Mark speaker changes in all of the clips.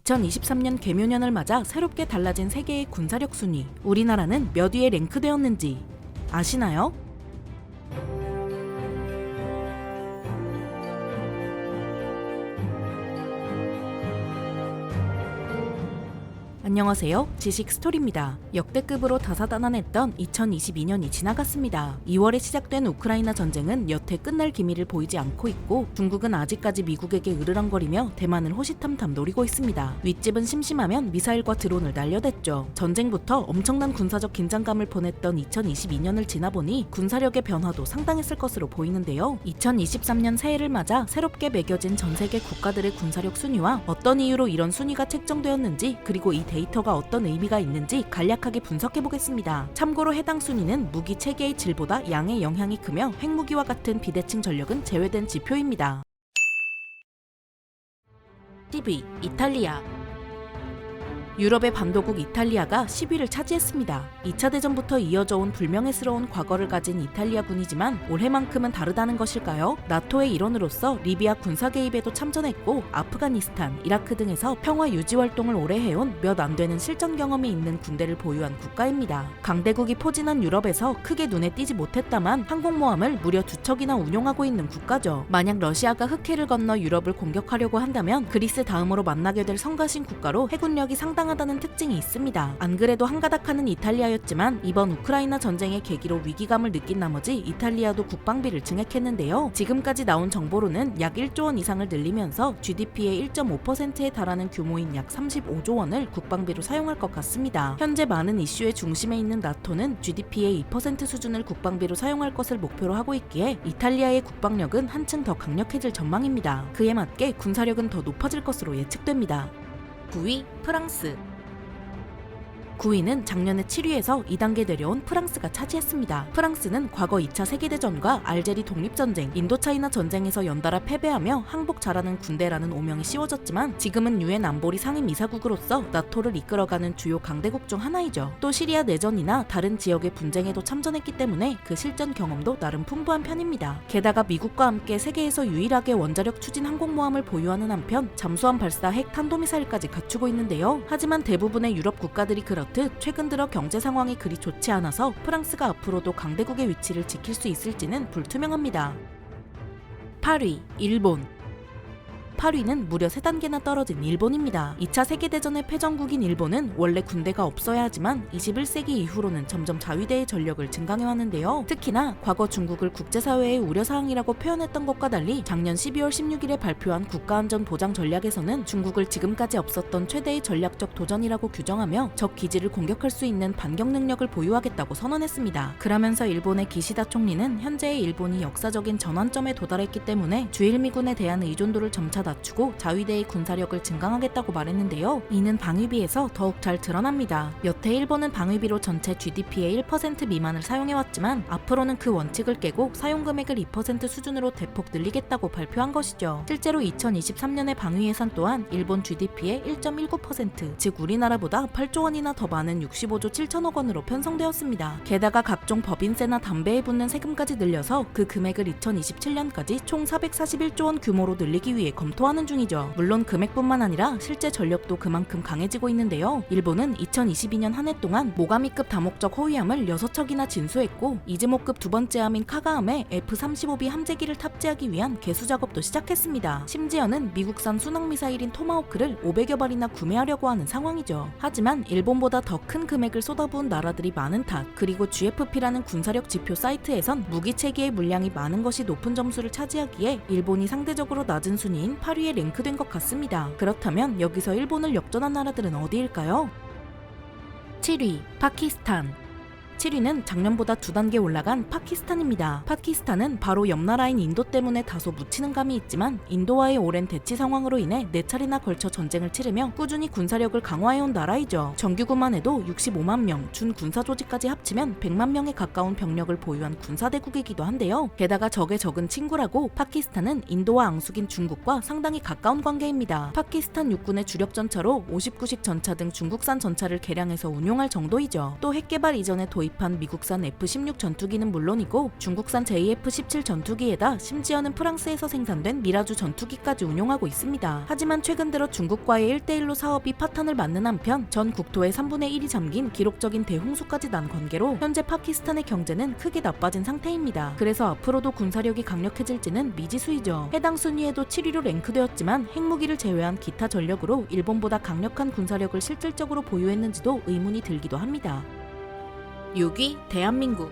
Speaker 1: 2023년 개묘년을 맞아 새롭게 달라진 세계의 군사력 순위. 우리나라는 몇 위에 랭크되었는지 아시나요? 안녕하세요. 지식 스토리입니다. 역대급으로 다사다난했던 2022년이 지나갔습니다. 2월에 시작된 우크라이나 전쟁은 여태 끝날 기미를 보이지 않고 있고, 중국은 아직까지 미국에게 으르렁거리며 대만을 호시탐탐 노리고 있습니다. 윗집은 심심하면 미사일과 드론을 날려댔죠. 전쟁부터 엄청난 군사적 긴장감을 보냈던 2022년을 지나보니 군사력의 변화도 상당했을 것으로 보이는데요. 2023년 새해를 맞아 새롭게 매겨진 전 세계 국가들의 군사력 순위와 어떤 이유로 이런 순위가 책정되었는지, 그리고 이 데이터가 어떤 의미가 있는지 간략하게 분석해보겠습니다. 참고로 해당 순위는 무기 체계의 질보다 양의 영향이 크며 핵무기와 같은 비대칭 전력은 제외된 지표입니다. 10위 이탈리아. 유럽의 반도국 이탈리아가 10위를 차지했습니다. 2차 대전부터 이어져 온 불명예스러운 과거를 가진 이탈리아군이지만 올해만큼은 다르다는 것일까요? 나토의 일원으로서 리비아 군사 개입에도 참전했고, 아프가니스탄, 이라크 등에서 평화 유지 활동을 오래 해온 몇 안 되는 실전 경험이 있는 군대를 보유한 국가입니다. 강대국이 포진한 유럽에서 크게 눈에 띄지 못했다만 항공모함을 무려 2척이나 운용하고 있는 국가죠. 만약 러시아가 흑해를 건너 유럽을 공격하려고 한다면 그리스 다음으로 만나게 될 성가신 국가로 해군력이 상당하다는 특징이 있습니다. 안 그래도 한가닥하는 이탈리아였지만 이번 우크라이나 전쟁의 계기로 위기감을 느낀 나머지 이탈리아도 국방비를 증액했는데요. 지금까지 나온 정보로는 약 1조 원 이상을 늘리면서 GDP의 1.5%에 달하는 규모인 약 35조 원을 국방비로 사용할 것 같습니다. 현재 많은 이슈의 중심에 있는 나토는 GDP의 2% 수준을 국방비로 사용할 것을 목표로 하고 있기에 이탈리아의 국방력은 한층 더 강력해질 전망입니다. 그에 맞게 군사력은 더 높아질 것으로 예측됩니다. 9위 프랑스. 9위는 작년에 7위에서 2단계 내려온 프랑스가 차지했습니다. 프랑스는 과거 2차 세계대전과 알제리 독립전쟁, 인도차이나 전쟁에서 연달아 패배하며 항복 잘하는 군대라는 오명이 씌워졌지만 지금은 유엔 안보리 상임 이사국으로서 나토를 이끌어가는 주요 강대국 중 하나이죠. 또 시리아 내전이나 다른 지역의 분쟁에도 참전했기 때문에 그 실전 경험도 나름 풍부한 편입니다. 게다가 미국과 함께 세계에서 유일하게 원자력 추진 항공모함을 보유하는 한편 잠수함 발사 핵 탄도미사일까지 갖추고 있는데요. 하지만 대부분의 유럽 국가들이 그렇듯 최근 들어 경제 상황이 그리 좋지 않아서 프랑스가 앞으로도 강대국의 위치를 지킬 수 있을지는 불투명합니다. 8위 일본. 8위는 무려 3단계나 떨어진 일본입니다. 2차 세계대전의 패전국인 일본은 원래 군대가 없어야 하지만 21세기 이후로는 점점 자위대의 전력을 증강해왔는데요. 특히나 과거 중국을 국제사회의 우려사항이라고 표현했던 것과 달리 작년 12월 16일에 발표한 국가안전보장 전략에서는 중국을 지금까지 없었던 최대의 전략적 도전이라고 규정하며 적 기지를 공격할 수 있는 반격 능력을 보유하겠다고 선언했습니다. 그러면서 일본의 기시다 총리는 현재의 일본이 역사적인 전환점에 도달했기 때문에 주일미군에 대한 의존도를 점차 낮추고 자위대의 군사력을 증강하겠다고 말했는데요. 이는 방위비에서 더욱 잘 드러납니다. 여태 일본은 방위비로 전체 GDP의 1% 미만을 사용해왔지만 앞으로는 그 원칙을 깨고 사용금액을 2% 수준으로 대폭 늘리겠다고 발표한 것이죠. 실제로 2023년의 방위 예산 또한 일본 GDP의 1.19%, 즉 우리나라보다 8조 원이나 더 많은 65조 7천억 원으로 편성되었습니다. 게다가 각종 법인세나 담배에 붙는 세금까지 늘려서 그 금액을 2027년까지 총 441조 원 규모로 늘리기 위해 검토하는 중이죠. 물론 금액뿐만 아니라 실제 전력도 그만큼 강해지고 있는데요. 일본은 2022년 한 해 동안 모가미급 다목적 호위함을 6척이나 진수했고, 이즈모급 두 번째 함인 카가함에 F-35B 함재기를 탑재하기 위한 개수 작업도 시작했습니다. 심지어는 미국산 순항미사일인 토마호크를 500여 발이나 구매하려고 하는 상황이죠. 하지만 일본보다 더 큰 금액을 쏟아부은 나라들이 많은 탓, 그리고 GFP라는 군사력 지표 사이트에선 무기 체계의 물량이 많은 것이 높은 점수를 차지하기에 일본이 상대적으로 낮은 순위인 8위에 랭크된 것 같습니다. 그렇다면 여기서 일본을 역전한 나라들은 어디일까요? 7위 파키스탄. 7위는 작년보다 2단계 올라간 파키스탄입니다. 파키스탄은 바로 옆 나라인 인도 때문에 다소 묻히는 감이 있지만 인도와의 오랜 대치 상황으로 인해 4차례나 걸쳐 전쟁을 치르며 꾸준히 군사력을 강화해온 나라이죠. 정규군만 해도 65만 명, 준 군사 조직까지 합치면 100만 명에 가까운 병력을 보유한 군사대국이기도 한데요. 게다가 적의 적은 친구라고 파키스탄은 인도와 앙숙인 중국과 상당히 가까운 관계입니다. 파키스탄 육군의 주력 전차로 59식 전차 등 중국산 전차를 개량해서 운용할 정도이죠. 또 핵개발 이전에 도입 도입한 미국산 F-16 전투기는 물론이고 중국산 JF-17 전투기에다 심지어는 프랑스에서 생산된 미라주 전투기까지 운용하고 있습니다. 하지만 최근 들어 중국과의 1대1로 사업이 파탄을 맞는 한편 전 국토의 3분의 1이 잠긴 기록적인 대홍수까지 난 관계로 현재 파키스탄의 경제는 크게 나빠진 상태입니다. 그래서 앞으로도 군사력이 강력해질지는 미지수이죠. 해당 순위에도 7위로 랭크되었지만 핵무기를 제외한 기타 전력으로 일본보다 강력한 군사력을 실질적으로 보유했는지도 의문이 들기도 합니다. 6위 대한민국.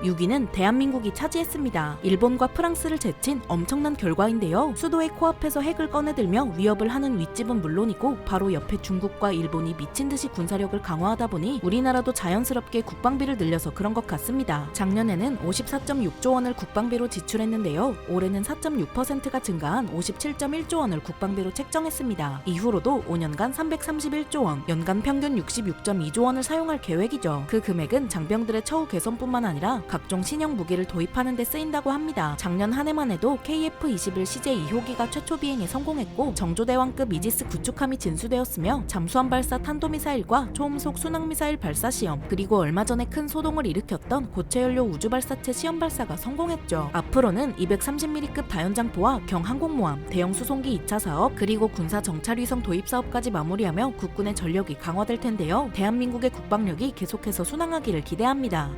Speaker 1: 6위는 대한민국이 차지했습니다. 일본과 프랑스를 제친 엄청난 결과인데요. 수도의 코앞에서 핵을 꺼내들며 위협을 하는 윗집은 물론이고 바로 옆에 중국과 일본이 미친듯이 군사력을 강화하다 보니 우리나라도 자연스럽게 국방비를 늘려서 그런 것 같습니다. 작년에는 54.6조 원을 국방비로 지출했는데요. 올해는 4.6%가 증가한 57.1조 원을 국방비로 책정했습니다. 이후로도 5년간 331조 원, 연간 평균 66.2조 원을 사용할 계획이죠. 그 금액은 장병들의 처우 개선뿐만 아니라 각종 신형 무기를 도입하는 데 쓰인다고 합니다. 작년 한 해만 해도 KF-21 CJ2호기가 최초 비행에 성공했고 정조대왕급 이지스 구축함이 진수되었으며 잠수함 발사 탄도미사일과 초음속 순항미사일 발사 시험, 그리고 얼마 전에 큰 소동을 일으켰던 고체연료 우주발사체 시험 발사가 성공했죠. 앞으로는 230mm급 다연장포와 경항공모함, 대형 수송기 2차 사업, 그리고 군사 정찰위성 도입 사업까지 마무리하며 국군의 전력이 강화될 텐데요. 대한민국의 국방력이 계속해서 순항하기를 기대합니다.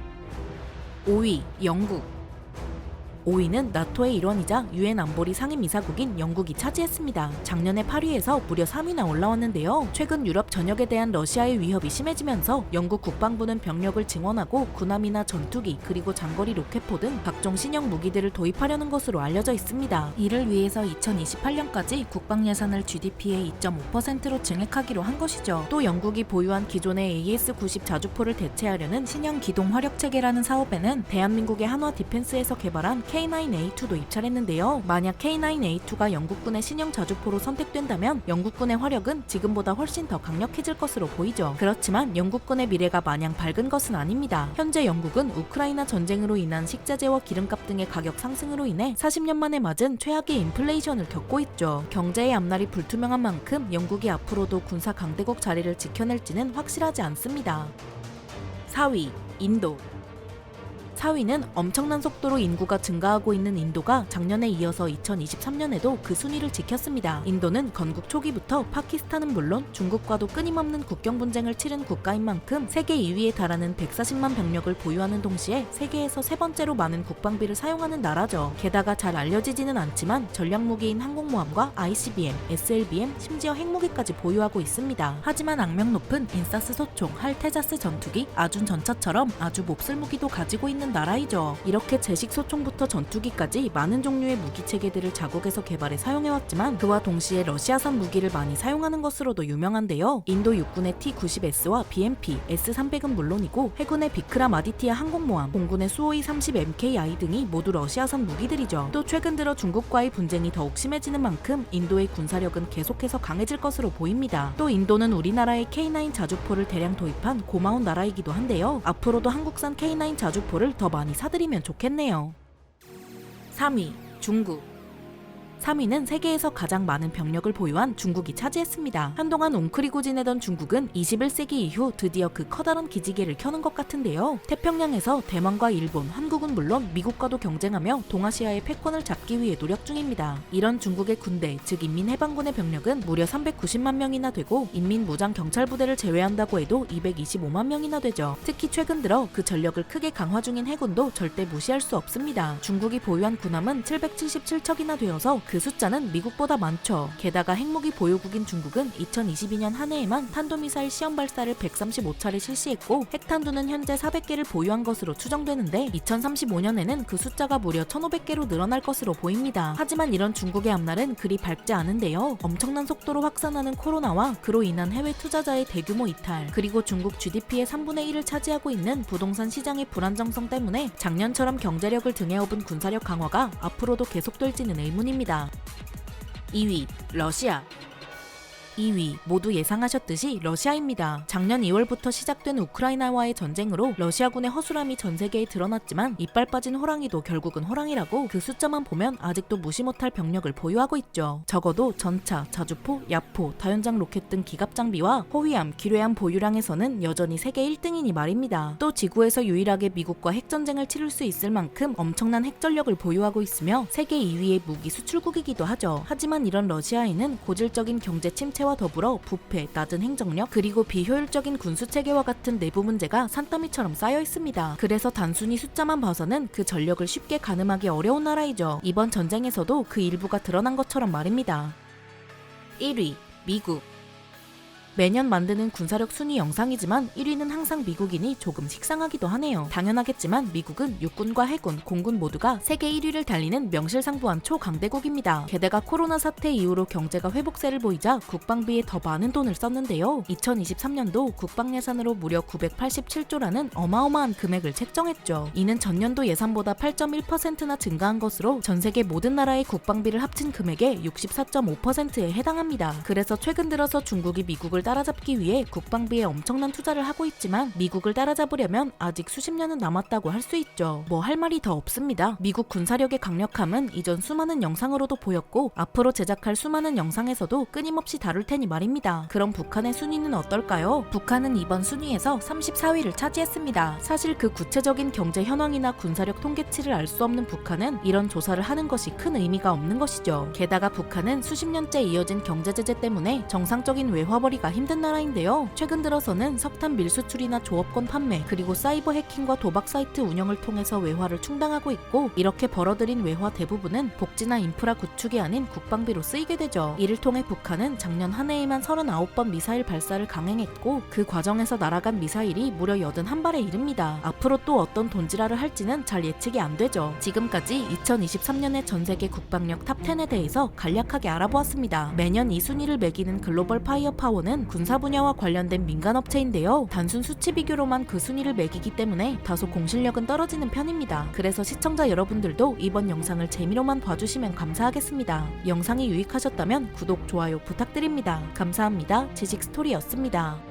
Speaker 1: 5위 영국. 5위는 나토의 일원이자 유엔 안보리 상임이사국인 영국이 차지했습니다. 작년에 8위에서 무려 3위나 올라왔는데요. 최근 유럽 전역에 대한 러시아의 위협이 심해지면서 영국 국방부는 병력을 증원하고 군함이나 전투기 그리고 장거리 로켓포 등 각종 신형 무기들을 도입하려는 것으로 알려져 있습니다. 이를 위해서 2028년까지 국방 예산을 GDP의 2.5%로 증액하기로 한 것이죠. 또 영국이 보유한 기존의 AS-90 자주포를 대체하려는 신형 기동 화력 체계라는 사업에는 대한민국의 한화 디펜스에서 개발한 K9A2도 입찰했는데요. 만약 K9A2가 영국군의 신형 자주포로 선택된다면 영국군의 화력은 지금보다 훨씬 더 강력해질 것으로 보이죠. 그렇지만 영국군의 미래가 마냥 밝은 것은 아닙니다. 현재 영국은 우크라이나 전쟁으로 인한 식자재와 기름값 등의 가격 상승으로 인해 40년 만에 맞은 최악의 인플레이션을 겪고 있죠. 경제의 앞날이 불투명한 만큼 영국이 앞으로도 군사 강대국 자리를 지켜낼지는 확실하지 않습니다. 4위 인도. 4위는 엄청난 속도로 인구가 증가하고 있는 인도가 작년에 이어서 2023년에도 그 순위를 지켰습니다. 인도는 건국 초기부터 파키스탄은 물론 중국과도 끊임없는 국경 분쟁을 치른 국가인 만큼 세계 2위에 달하는 140만 병력을 보유하는 동시에 세계에서 세 번째로 많은 국방비를 사용하는 나라죠. 게다가 잘 알려지지는 않지만 전략무기인 항공모함과 ICBM, SLBM, 심지어 핵무기까지 보유하고 있습니다. 하지만 악명 높은 인사스 소총, 할테자스 전투기, 아준 전차처럼 아주 몹쓸 무기도 가지고 있는 나라이죠. 이렇게 제식 소총부터 전투기까지 많은 종류의 무기 체계들을 자국에서 개발해 사용해왔지만 그와 동시에 러시아산 무기를 많이 사용하는 것으로도 유명한데요. 인도 육군의 T-90S와 BMP, S-300은 물론이고 해군의 비크람 아디티아 항공모함, 공군의 수호이 30 MKI 등이 모두 러시아산 무기들이죠. 또 최근 들어 중국과의 분쟁이 더욱 심해지는 만큼 인도의 군사력은 계속해서 강해질 것으로 보입니다. 또 인도는 우리나라의 K9 자주포를 대량 도입한 고마운 나라이기도 한데요. 앞으로도 한국산 K9 자주포를 더 많이 사들이면 좋겠네요. 3위 중국. 3위는 세계에서 가장 많은 병력을 보유한 중국이 차지했습니다. 한동안 웅크리고 지내던 중국은 21세기 이후 드디어 그 커다란 기지개를 켜는 것 같은데요. 태평양에서 대만과 일본, 한국은 물론 미국과도 경쟁하며 동아시아의 패권을 잡기 위해 노력 중입니다. 이런 중국의 군대, 즉 인민해방군의 병력은 무려 390만 명이나 되고 인민무장경찰부대를 제외한다고 해도 225만 명이나 되죠. 특히 최근 들어 그 전력을 크게 강화 중인 해군도 절대 무시할 수 없습니다. 중국이 보유한 군함은 777척이나 되어서 그 숫자는 미국보다 많죠. 게다가 핵무기 보유국인 중국은 2022년 한 해에만 탄도미사일 시험 발사를 135차례 실시했고 핵탄두는 현재 400개를 보유한 것으로 추정되는데 2035년에는 그 숫자가 무려 1500개로 늘어날 것으로 보입니다. 하지만 이런 중국의 앞날은 그리 밝지 않은데요. 엄청난 속도로 확산하는 코로나와 그로 인한 해외 투자자의 대규모 이탈, 그리고 중국 GDP의 3분의 1을 차지하고 있는 부동산 시장의 불안정성 때문에 작년처럼 경제력을 등에 업은 군사력 강화가 앞으로도 계속될지는 의문입니다. 2위 러시아. 2위, 모두 예상하셨듯이 러시아입니다. 작년 2월부터 시작된 우크라이나와의 전쟁으로 러시아군의 허술함이 전 세계에 드러났지만 이빨 빠진 호랑이도 결국은 호랑이라고 그 숫자만 보면 아직도 무시 못할 병력을 보유하고 있죠. 적어도 전차, 자주포, 야포, 다연장 로켓 등 기갑 장비와 호위함, 기뢰함 보유량에서는 여전히 세계 1등이니 말입니다. 또 지구에서 유일하게 미국과 핵전쟁을 치를 수 있을 만큼 엄청난 핵전력을 보유하고 있으며 세계 2위의 무기 수출국이기도 하죠. 하지만 이런 러시아에는 고질적인 경제 침체와 더불어 부패, 낮은 행정력, 그리고 비효율적인 군수체계와 같은 내부 문제가 산더미처럼 쌓여 있습니다. 그래서 단순히 숫자만 봐서는 그 전력을 쉽게 가늠하기 어려운 나라이죠. 이번 전쟁에서도 그 일부가 드러난 것처럼 말입니다. 1위, 미국. 매년 만드는 군사력 순위 영상이지만 1위는 항상 미국이니 조금 식상하기도 하네요. 당연하겠지만 미국은 육군과 해군, 공군 모두가 세계 1위를 달리는 명실상부한 초강대국입니다. 게다가 코로나 사태 이후로 경제가 회복세를 보이자 국방비에 더 많은 돈을 썼는데요. 2023년도 국방 예산으로 무려 987조라는 어마어마한 금액을 책정했죠. 이는 전년도 예산보다 8.1%나 증가한 것으로 전 세계 모든 나라의 국방비를 합친 금액의 64.5%에 해당합니다. 그래서 최근 들어서 중국이 미국을 따라잡기 위해 국방비에 엄청난 투자를 하고 있지만 미국을 따라잡으려면 아직 수십 년은 남았다고 할 수 있죠. 뭐 할 말이 더 없습니다. 미국 군사력의 강력함은 이전 수많은 영상으로도 보였고 앞으로 제작할 수많은 영상에서도 끊임없이 다룰 테니 말입니다. 그럼 북한의 순위는 어떨까요? 북한은 이번 순위에서 34위를 차지했습니다. 사실 그 구체적인 경제 현황이나 군사력 통계치를 알 수 없는 북한은 이런 조사를 하는 것이 큰 의미가 없는 것이죠. 게다가 북한은 수십 년째 이어진 경제 제재 때문에 정상적인 외화벌이가 힘든 나라인데요. 최근 들어서는 석탄 밀수출이나 조업권 판매, 그리고 사이버 해킹과 도박 사이트 운영을 통해서 외화를 충당하고 있고 이렇게 벌어들인 외화 대부분은 복지나 인프라 구축이 아닌 국방비로 쓰이게 되죠. 이를 통해 북한은 작년 한 해에만 39번 미사일 발사를 강행했고 그 과정에서 날아간 미사일이 무려 81발에 이릅니다. 앞으로 또 어떤 돈지랄을 할지는 잘 예측이 안 되죠. 지금까지 2023년의 전 세계 국방력 탑10에 대해서 간략하게 알아보았습니다. 매년 이 순위를 매기는 글로벌 파이어 파워는 군사 분야와 관련된 민간업체인데요. 단순 수치 비교로만 그 순위를 매기기 때문에 다소 공실력은 떨어지는 편입니다. 그래서 시청자 여러분들도 이번 영상을 재미로만 봐주시면 감사하겠습니다. 영상이 유익하셨다면 구독, 좋아요 부탁드립니다. 감사합니다. 지식스토리였습니다.